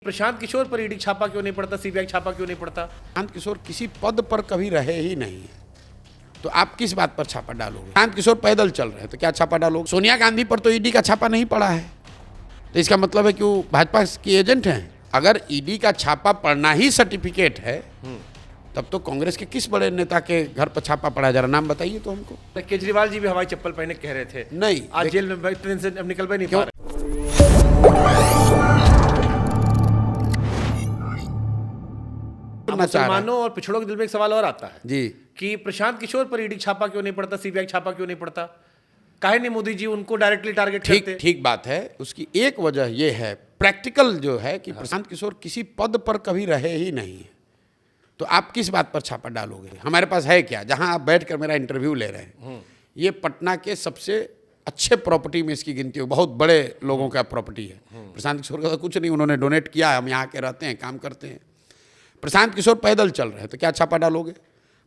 प्रशांत किशोर पर ईडी छापा क्यों नहीं पड़ता, सीबीआई छापा क्यों नहीं पड़ता? प्रशांत किशोर किसी पद पर कभी रहे ही नहीं है, तो आप किस बात पर छापा डालोगे? प्रशांत किशोर पैदल चल रहे हैं तो क्या छापा डालोगे? सोनिया गांधी पर तो ईडी का छापा नहीं पड़ा है, तो इसका मतलब है कि वो भाजपा की एजेंट हैं। अगर ईडी का छापा पड़ना ही सर्टिफिकेट है तब तो कांग्रेस के किस बड़े नेता के घर पर छापा पड़ा? जरा नाम बताइए तो हमको। केजरीवाल जी भी हवाई चप्पल पहने कह रहे थे नहीं, आज जेल में इतने दिन से अब निकल भी नहीं पा रहे। मुसलमानों और पिछड़ों के दिल में एक सवाल और आता है जी कि प्रशांत किशोर पर ईडी छापा क्यों नहीं पड़ता, सीबीआई छापा क्यों नहीं पड़ता? काहे नहीं मोदी जी उनको डायरेक्टली टारगेट करते? ठीक बात है। उसकी एक वजह यह है, प्रैक्टिकल जो है कि प्रशांत किशोर किसी पद पर कभी रहे ही नहीं है, तो आप किस बात पर छापा डालोगे? हमारे पास है क्या? जहां आप बैठकर मेरा इंटरव्यू ले रहे हैं, ये पटना के सबसे अच्छे प्रॉपर्टी में इसकी गिनती हो, बहुत बड़े लोगों का प्रॉपर्टी है। प्रशांत किशोर का तो कुछ नहीं, उन्होंने डोनेट किया, हम यहाँ के रहते हैं, काम करते हैं। प्रशांत किशोर पैदल चल रहे हैं तो क्या छापा डालोगे?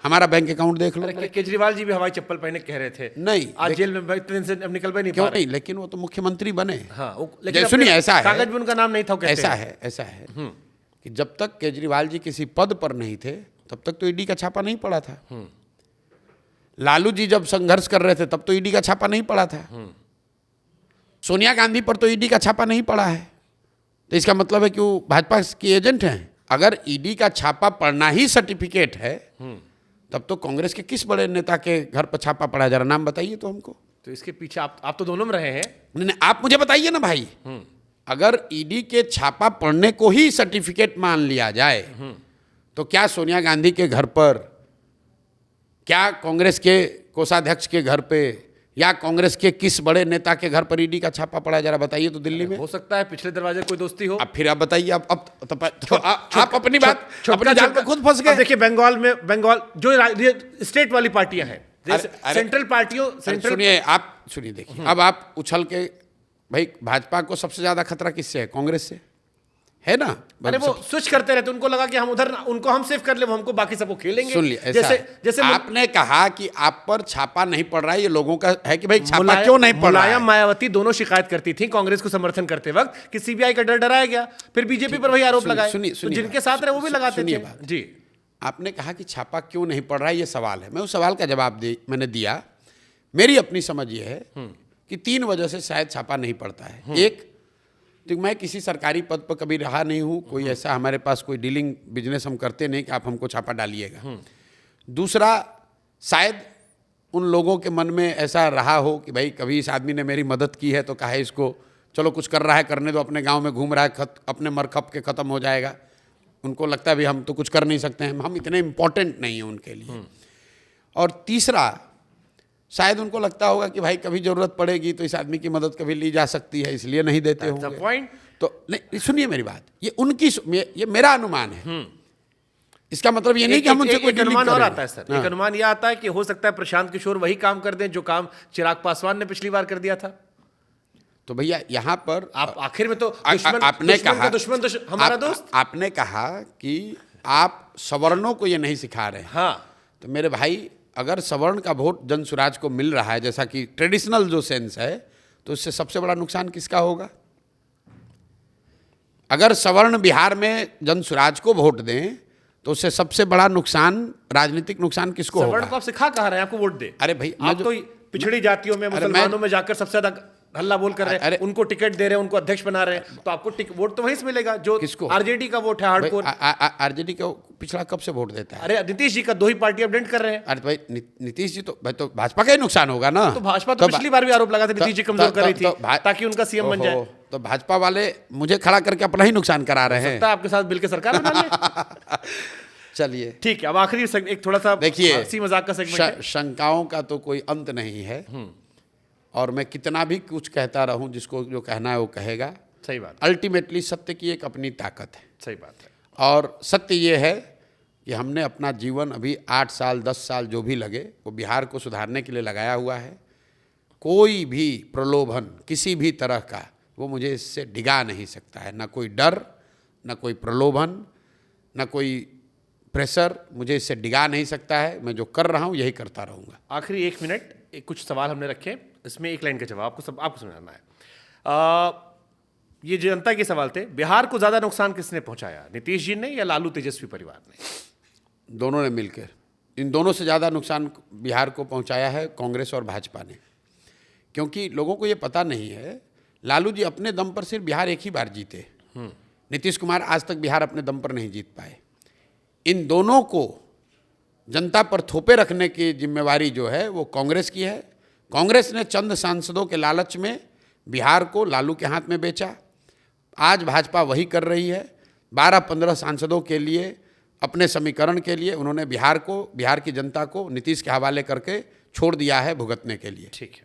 हमारा बैंक अकाउंट देख लो। केजरीवाल जी भी हवाई चप्पल पहने कह रहे थे नहीं, आज जेल में इतने दिन से अब निकल भी नहीं क्यों पा रहे। नहीं, लेकिन वो तो मुख्यमंत्री बने। हाँ, लेकिन सुनिए, ऐसा है, कागज में उनका नाम नहीं था, ऐसा है कि जब तक केजरीवाल जी किसी पद पर नहीं थे तब तक तो ईडी का छापा नहीं पड़ा था। लालू जी जब संघर्ष कर रहे थे तब तो ईडी का छापा नहीं पड़ा था। सोनिया गांधी पर तो ईडी का छापा नहीं पड़ा है, तो इसका मतलब है कि वो भाजपा की एजेंट हैं। अगर ईडी का छापा पड़ना ही सर्टिफिकेट है तब तो कांग्रेस के किस बड़े नेता के घर पर छापा पड़ा? जरा नाम बताइए तो हमको। तो इसके पीछे आप तो दोनों में रहे हैं। नहीं, आप मुझे बताइए ना भाई। अगर ईडी के छापा पड़ने को ही सर्टिफिकेट मान लिया जाए तो क्या सोनिया गांधी के घर पर, क्या कांग्रेस के कोषाध्यक्ष के घर पे, या कांग्रेस के किस बड़े नेता के घर पर ईडी का छापा पड़ा? जरा बताइए तो दिल्ली में। हो सकता है पिछले दरवाजे कोई दोस्ती हो। अब फिर आप बताइए। अब आप अपनी बात अपने जाल पे खुद फंस गए। देखिए बंगाल जो स्टेट वाली पार्टियां हैं, सेंट्रल पार्टियों, सुनिए, आप सुनिए, देखिए अब आप उछल के, भाई भाजपा को सबसे ज्यादा खतरा किससे है? कांग्रेस से है ना। अरे वो स्विच करते रहते, उनको लगा कि हम उधर उनको हम सेव कर ले, हमको बाकी सबको खेलेंगे। सुन लिया, जैसे आपने कहा कि आप पर छापा नहीं पड़ रहा है, ये लोगों का है कि भाई छापा क्यों नहीं पड़ रहा है। मुलायम मायावती दोनों शिकायत करती थी कांग्रेस को समर्थन करते वक्त कि सीबीआई का डर डराया गया, फिर बीजेपी पर वही आरोप लगाए। तो जिनके साथ रहे वो भी लगाते थे। जी, आपने कहा कि छापा क्यों नहीं पड़ रहा है, ये सवाल है। मैं उस सवाल का जवाब मैंने दिया। मेरी अपनी समझ ये है कि 3 वजह से शायद छापा नहीं पड़ता है। एक, तो मैं किसी सरकारी पद पर कभी रहा नहीं हूँ, कोई ऐसा हमारे पास कोई डीलिंग बिजनेस हम करते नहीं कि आप हमको छापा डालिएगा। दूसरा, शायद उन लोगों के मन में ऐसा रहा हो कि भाई कभी इस आदमी ने मेरी मदद की है तो कहे इसको, चलो कुछ कर रहा है करने दो, अपने गांव में घूम रहा है, अपने मरखप के ख़त्म हो जाएगा। उनको लगता है भी हम तो कुछ कर नहीं सकते हैं, हम इतने इम्पोर्टेंट नहीं हैं उनके लिए। और तीसरा, शायद उनको लगता होगा कि भाई कभी जरूरत पड़ेगी तो इस आदमी की मदद कभी ली जा सकती है, इसलिए नहीं देते होंगे। तो नहीं, सुनिए मेरी बात, ये मेरा अनुमान है। इसका मतलब ये नहीं कि हम उनसे कोई अनुमान और आता है सर। एक अनुमान यह आता है कि हो सकता है प्रशांत किशोर वही काम कर दें जो काम चिराग पासवान ने पिछली बार कर दिया था। तो भैया यहाँ पर आप आखिर में तो आपने कहा दुश्मन हमारा दोस्त, आपने कहा कि आप सवर्णों को ये नहीं सिखा रहे। हाँ, तो मेरे भाई, अगर सवर्ण का वोट जन सुराज को मिल रहा है जैसा कि ट्रेडिशनल जो सेंस है, तो इससे सबसे बड़ा नुकसान किसका होगा? अगर सवर्ण बिहार में जन सुराज को वोट दें तो उससे सबसे बड़ा नुकसान, राजनीतिक नुकसान किसको होगा? सवर्ण को आप सिखा कहा रहे हैं आपको वोट दे? अरे भाई, आप तो पिछड़ी जातियों में, मुसलमानों में जाकर सबसे ज्यादा हल्ला बोल कर रहे हैं, उनको टिकट दे रहे हैं, उनको अध्यक्ष बना रहे हैं, तो आपको वोट तो वहीं से मिलेगा जो किसको? आरजेडी का वोट है हार्डकोर। आरजेडी को पिछड़ा कब से वोट देता है? अरे नीतीश जी का 2 ही पार्टी अपडेट कर रहे हैं। अरे भाई, नीतीश जी तो भाई तो भाजपा का ही नुकसान होगा ना। तो भाजपा तो पिछली बार भी आरोप लगा था नीतीश जी कमजोर कर रही थी ताकि उनका सीएम बन जाए। तो भाजपा वाले मुझे खड़ा करके अपना ही नुकसान करा रहे हैं। आपके साथ मिलकर सरकार बना ले। चलिए ठीक है, अब आखिरी एक थोड़ा सा देखिए, हंसी मजाक का सेगमेंट है। शंकाओं का तो कोई अंत नहीं है, और मैं कितना भी कुछ कहता रहूं, जिसको जो कहना है वो कहेगा। सही बात। अल्टीमेटली सत्य की एक अपनी ताकत है। सही बात है। और सत्य ये है कि हमने अपना जीवन अभी 8 साल 10 साल जो भी लगे वो बिहार को सुधारने के लिए लगाया हुआ है। कोई भी प्रलोभन किसी भी तरह का वो मुझे इससे डिगा नहीं सकता है। ना कोई डर, ना कोई प्रलोभन, ना कोई प्रेशर मुझे इससे डिगा नहीं सकता है। मैं जो कर रहा हूँ यही करता रहूँगा। आखिरी 1 मिनट, कुछ सवाल हमने रखे, इसमें एक लाइन का जवाब आपको समझाना है। ये जनता के सवाल थे। बिहार को ज्यादा नुकसान किसने पहुंचाया, नीतीश जी ने या लालू तेजस्वी परिवार ने? दोनों ने मिलकर। इन दोनों से ज़्यादा नुकसान बिहार को पहुंचाया है कांग्रेस और भाजपा ने, क्योंकि लोगों को ये पता नहीं है, लालू जी अपने दम पर सिर्फ बिहार एक ही बार जीते, नीतीश कुमार आज तक बिहार अपने दम पर नहीं जीत पाए। इन दोनों को जनता पर थोपे रखने की जिम्मेवारी जो है वो कांग्रेस की है। कांग्रेस ने चंद सांसदों के लालच में बिहार को लालू के हाथ में बेचा। आज भाजपा वही कर रही है। 12-15 सांसदों के लिए, अपने समीकरण के लिए उन्होंने बिहार की जनता को नीतीश के हवाले करके छोड़ दिया है भुगतने के लिए। ठीक है।